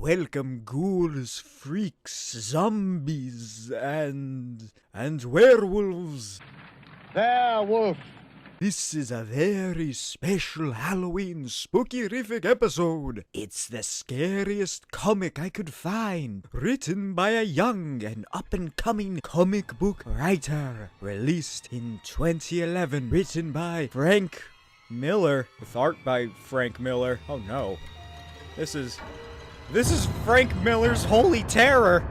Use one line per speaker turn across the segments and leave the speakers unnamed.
welcome ghouls, freaks, zombies, and werewolves.
Werewolf.
This is a very special Halloween spooky-rific episode. It's the scariest comic I could find, written by a young and up-and-coming comic book writer, released in 2011, written by Frank Miller, with art by Frank Miller. Oh no. This is Frank Miller's Holy Terror!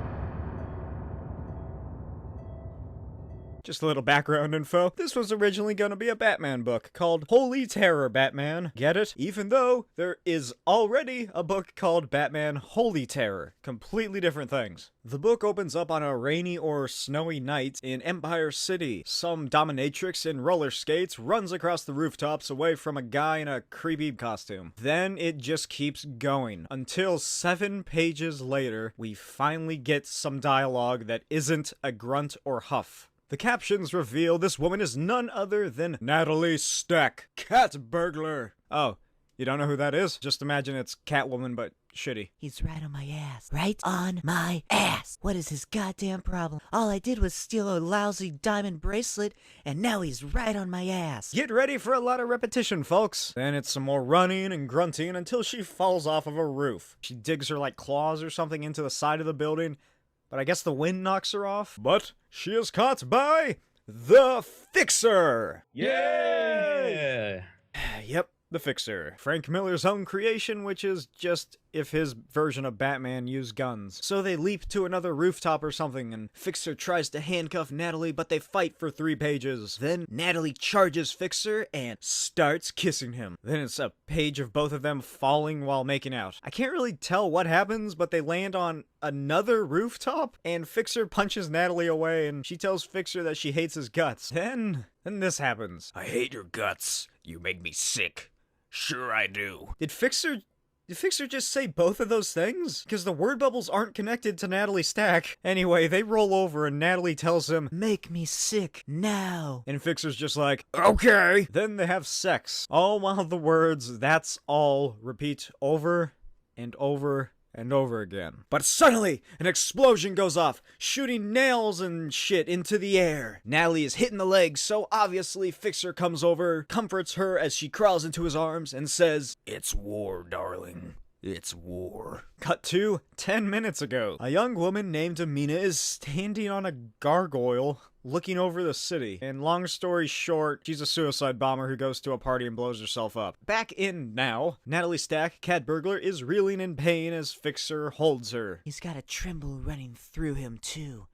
Just a little background info. This was originally going to be a Batman book called Holy Terror Batman. Get it? Even though there is already a book called Batman Holy Terror. Completely different things. The book opens up on a rainy or snowy night in Empire City. Some dominatrix in roller skates runs across the rooftops away from a guy in a creepy costume. Then it just keeps going until 7 pages later, we finally get some dialogue that isn't a grunt or huff. The captions reveal this woman is none other than Natalie Stack, cat burglar. Oh, you don't know who that is? Just imagine it's Catwoman, but shitty.
He's right on my ass. Right on my ass. What is his goddamn problem? All I did was steal a lousy diamond bracelet, and now he's right on my ass.
Get ready for a lot of repetition, folks. Then it's some more running and grunting until she falls off of a roof. She digs her, claws or something into the side of the building, but I guess the wind knocks her off. But she is caught by the Fixer!
Yay!
Yep, the Fixer. Frank Miller's own creation, which is just if his version of Batman used guns. So they leap to another rooftop or something, and Fixer tries to handcuff Natalie, but they fight for 3 pages. Then Natalie charges Fixer and starts kissing him. Then it's a page of both of them falling while making out. I can't really tell what happens, but they land on another rooftop, and Fixer punches Natalie away, and she tells Fixer that she hates his guts. Then this happens.
I hate your guts. You make me sick. Sure I do.
Did Fixer just say both of those things? Because the word bubbles aren't connected to Natalie Stack. Anyway, they roll over and Natalie tells him,
"Make me sick now."
and Fixer's just like, okay. Then they have sex. All while the words, "that's all," repeat over and over and over again. But suddenly, an explosion goes off, shooting nails and shit into the air. Natalie is hit in the legs, so obviously Fixer comes over, comforts her as she crawls into his arms, and says,
It's war, darling. It's war.
Cut to 10 minutes ago. A young woman named Amina is standing on a gargoyle looking over the city. And long story short, she's a suicide bomber who goes to a party and blows herself up. Back in now, Natalie Stack, cat burglar, is reeling in pain as Fixer holds her.
He's got a tremble running through him, too.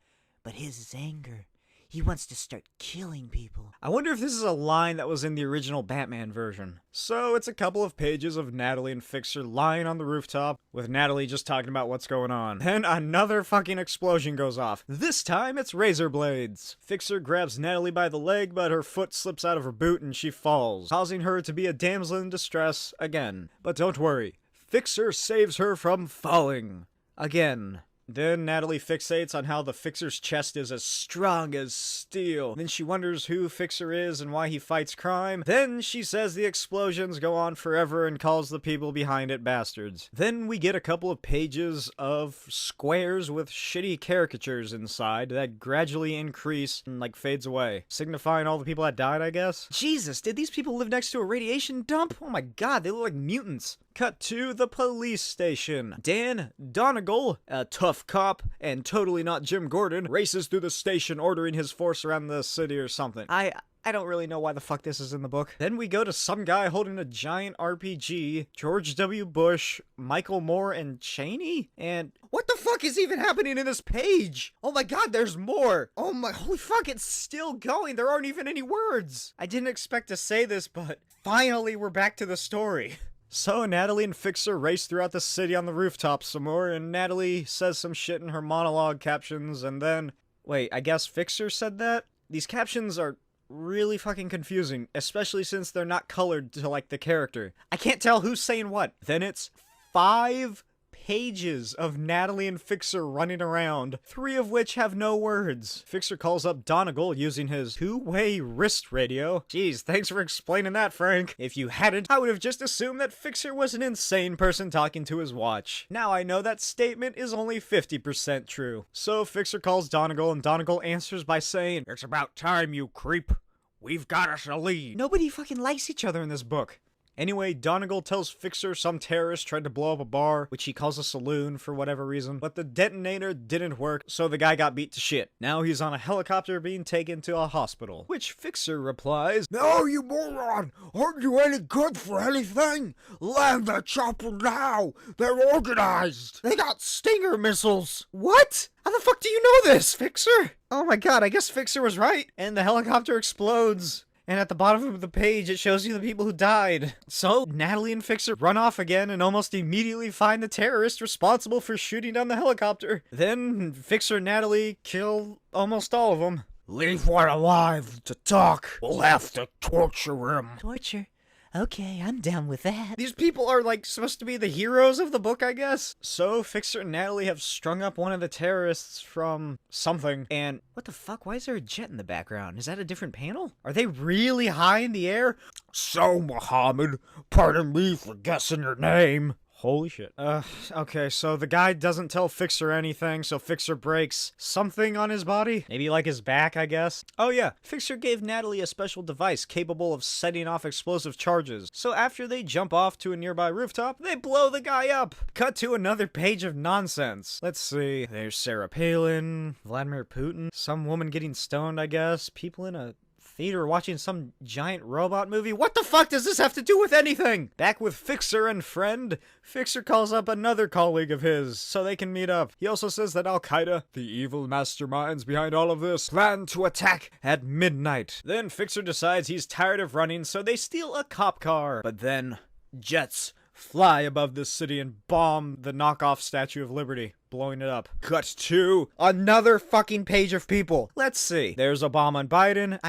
But his is anger. He wants to start killing people.
I wonder if this is a line that was in the original Batman version. So it's a couple of pages of Natalie and Fixer lying on the rooftop, with Natalie just talking about what's going on. Then another fucking explosion goes off. This time it's razor blades. Fixer grabs Natalie by the leg, but her foot slips out of her boot and she falls, causing her to be a damsel in distress again. But don't worry, Fixer saves her from falling again. Then Natalie fixates on how the Fixer's chest is as strong as steel. Then she wonders who Fixer is and why he fights crime. Then she says the explosions go on forever and calls the people behind it bastards. Then we get a couple of pages of squares with shitty caricatures inside that gradually increase and fades away, signifying all the people that died, I guess. Jesus, did these people live next to a radiation dump? Oh my god, they look like mutants. Cut to the police station. Dan Donegal, a tough cop and totally not Jim Gordon, races through the station ordering his force around the city or something. I don't really know why the fuck this is in the book. Then we go to some guy holding a giant RPG, George W. Bush, Michael Moore, and Cheney? And what the fuck is even happening in this page? Oh my god, there's more! Oh my, holy fuck, it's still going! There aren't even any words! I didn't expect to say this, but finally we're back to the story. So Natalie and Fixer race throughout the city on the rooftops some more, and Natalie says some shit in her monologue captions, and then... Wait, I guess Fixer said that? These captions are really fucking confusing, especially since they're not colored to the character. I can't tell who's saying what. Then it's 5 pages of Natalie and Fixer running around, 3 of which have no words. Fixer calls up Donegal using his two-way wrist radio. Jeez, thanks for explaining that, Frank. If you hadn't, I would have just assumed that Fixer was an insane person talking to his watch. Now I know that statement is only 50% true. So Fixer calls Donegal, and Donegal answers by saying,
It's about time, you creep. We've got us a lead.
nobody fucking likes each other in this book. Anyway, Donegal tells Fixer some terrorist tried to blow up a bar, which he calls a saloon for whatever reason, but the detonator didn't work, so the guy got beat to shit. Now he's on a helicopter being taken to a hospital, which Fixer replies,
No, you moron! Aren't you any good for anything? Land that chopper now! They're organized! They got Stinger missiles!
What? How the fuck do you know this, Fixer? Oh my god, I guess Fixer was right. And the helicopter explodes. And at the bottom of the page, it shows you the people who died. So, Natalie and Fixer run off again and almost immediately find the terrorist responsible for shooting down the helicopter. Then, Fixer and Natalie kill almost all of them.
Leave one alive to talk. We'll have to torture him.
Torture? Okay, I'm down with that.
These people are, like, supposed to be the heroes of the book, I guess? So, Fixer and Natalie have strung up one of the terrorists from something, and what the fuck? Why is there a jet in the background? Is that a different panel? Are they really high in the air?
So, Muhammad, pardon me for guessing your name.
Holy shit. Okay, so the guy doesn't tell Fixer anything, so Fixer breaks something on his body. Maybe like his back, I guess. Oh yeah, Fixer gave Natalie a special device capable of setting off explosive charges. So after they jump off to a nearby rooftop, they blow the guy up. Cut to another page of nonsense. Let's see. There's Sarah Palin, Vladimir Putin, some woman getting stoned, I guess, people in a theater watching some giant robot movie. What the fuck does this have to do with anything? Back with Fixer and friend, Fixer calls up another colleague of his so they can meet up. He also says that Al-Qaeda, the evil masterminds behind all of this, plan to attack at midnight. Then Fixer decides he's tired of running, so they steal a cop car. But then, jets fly above the city and bomb the knockoff Statue of Liberty, blowing it up. Cut to another fucking page of people. Let's see. There's Obama and Biden.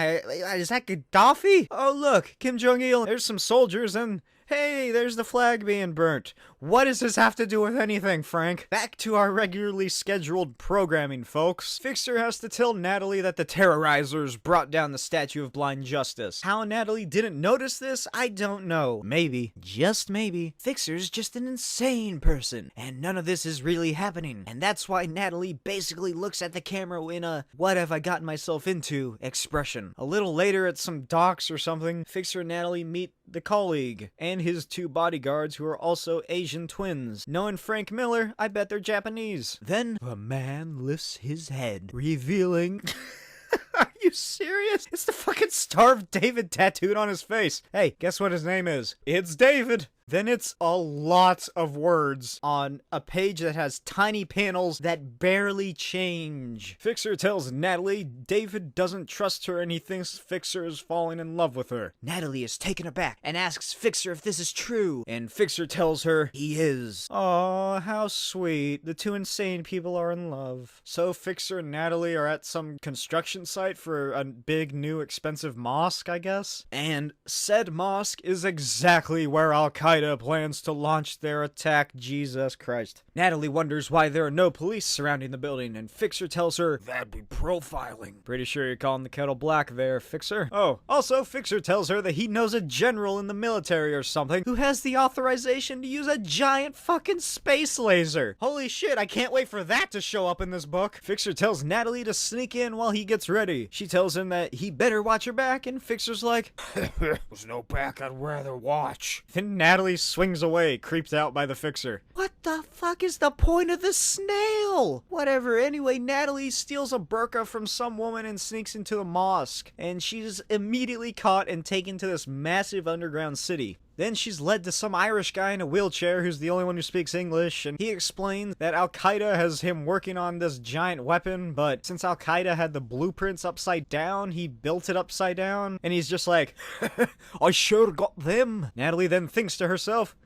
Is that Gaddafi? Oh, look, Kim Jong-il. There's some soldiers, and hey, there's the flag being burnt. What does this have to do with anything, Frank? Back to our regularly scheduled programming, folks. Fixer has to tell Natalie that the terrorizers brought down the Statue of Blind Justice. How Natalie didn't notice this, I don't know. Maybe, just maybe, Fixer's just an insane person, and none of this is really happening. And that's why Natalie basically looks at the camera in a "what have I gotten myself into" expression. A little later at some docks or something, Fixer and Natalie meet the colleague and his 2 bodyguards who are also Asian twins. Knowing Frank Miller, I bet they're Japanese. Then the man lifts his head, revealing Are you serious? It's the fucking Star of David tattooed on his face. Hey, guess what his name is? It's David. Then it's a lot of words on a page that has tiny panels that barely change. Fixer tells Natalie David doesn't trust her and he thinks Fixer is falling in love with her. Natalie is taken aback and asks Fixer if this is true, and Fixer tells her he is. Aw, how sweet. The 2 insane people are in love. So Fixer and Natalie are at some construction site for a big new expensive mosque, I guess. And said mosque is exactly where Al-Qaeda plans to launch their attack. Jesus Christ. Natalie wonders why there are no police surrounding the building, and Fixer tells her that'd be profiling. Pretty sure you're calling the kettle black there, Fixer. Oh, also Fixer tells her that he knows a general in the military or something who has the authorization to use a giant fucking space laser. Holy shit, I can't wait for that to show up in this book. Fixer tells Natalie to sneak in while he gets ready. She tells him that he better watch her back, and Fixer's like,
There's no back I'd rather watch.
Then Natalie swings away, creeped out by the Fixer. What the fuck is the point of the snail? Whatever, anyway, Natalie steals a burqa from some woman and sneaks into the mosque, and she's immediately caught and taken to this massive underground city. Then she's led to some Irish guy in a wheelchair who's the only one who speaks English, and he explains that Al-Qaeda has him working on this giant weapon, but since Al-Qaeda had the blueprints upside down, he built it upside down, and he's just like, I sure got them. Natalie then thinks to herself,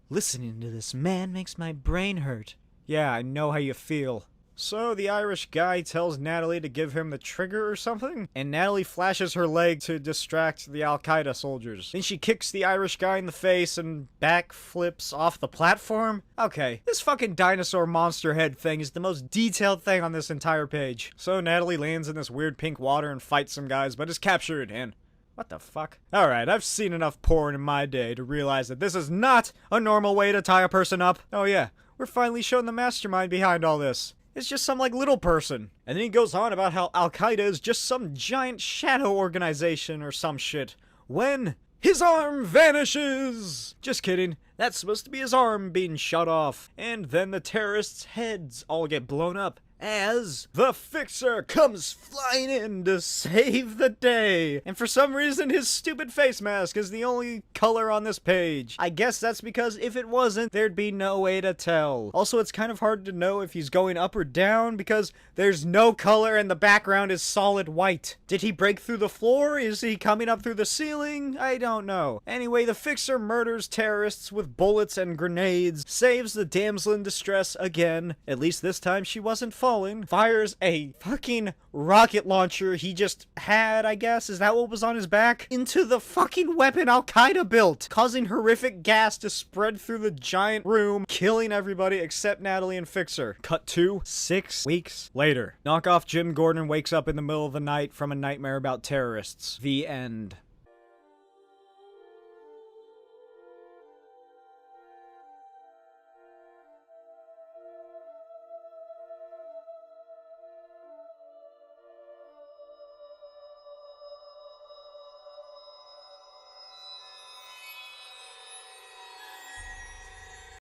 listening to this man makes my brain hurt. Yeah, I know how you feel. So the Irish guy tells Natalie to give him the trigger or something, and Natalie flashes her leg to distract the Al-Qaeda soldiers. Then she kicks the Irish guy in the face and backflips off the platform. Okay, this fucking dinosaur monster head thing is the most detailed thing on this entire page. So Natalie lands in this weird pink water and fights some guys, but is captured and... what the fuck? Alright, I've seen enough porn in my day to realize that this is not a normal way to tie a person up. Oh yeah, we're finally shown the mastermind behind all this. It's just some, like, little person. And then he goes on about how Al-Qaeda is just some giant shadow organization or some shit. When his arm vanishes! Just kidding. That's supposed to be his arm being shot off. And then the terrorists' heads all get blown up as the Fixer comes flying in to save the day. And for some reason, his stupid face mask is the only color on this page. I guess that's because if it wasn't, there'd be no way to tell. Also, it's kind of hard to know if he's going up or down because there's no color and the background is solid white. Did he break through the floor? Is he coming up through the ceiling? I don't know. Anyway, the Fixer murders terrorists with bullets and grenades, saves the damsel in distress again. At least this time she wasn't falling. Fires a fucking rocket launcher he just had, I guess. Is that what was on his back? Into the fucking weapon Al-Qaeda built, causing horrific gas to spread through the giant room, killing everybody except Natalie and Fixer. Cut to 6 weeks later. Knockoff Jim Gordon wakes up in the middle of the night from a nightmare about terrorists. The end.